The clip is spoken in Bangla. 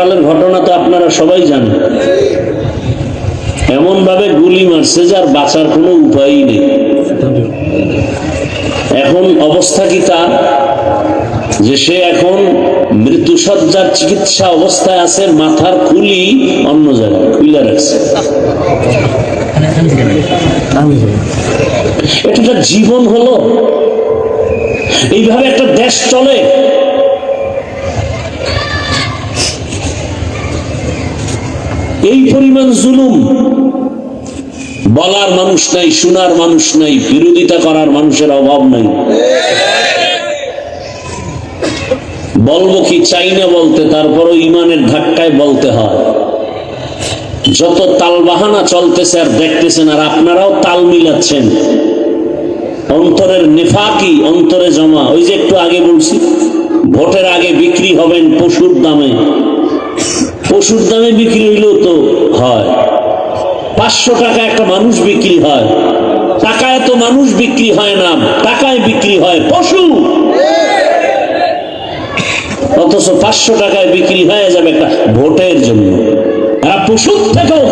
সালের ঘটনা তো আপনারা সবাই জানেন। এমন ভাবে গুলি মারছে যার বাঁচার কোনো উপায়ই নেই। এখন অবস্থা কি তার যে সে এখন মৃত্যুসজ্জার চিকিৎসা অবস্থায় আছে, মাথার খুলি অন্য জায়গায় খুলে রাখছে। এটা একটা জীবন হলো? এইভাবে একটা দেশ চলে? এই পরিমাণ জুলুম, বলার মানুষ নাই, শোনার মানুষ নাই, বিরোধিতা করার মানুষের অভাব নাই। বলবো কি চাই না বলতে, তারপরও ইমানের ধাক্কায় বলতে হয়। যত তালবাহানা চলতেছে আর দেখতেছেন, আর আপনারাও তাল মিলাচ্ছেন। অন্তরের নেফাকি অন্তরে জমা। ওই যে একটু আগে বলছি, ভোটের আগে বিক্রি হবেন পশুর দামে। পশুর দামে বিক্রি হইলেও তো হয়, 500 টাকা একটা মানুষ বিক্রি হয়। টাকায় তো মানুষ বিক্রি হয় না, টাকায় বিক্রি হয় পশু। অথচ 500 টাকায় বিক্রি হয়ে যাবে একটা ভোটের জন্য। আর পশুর থেকেও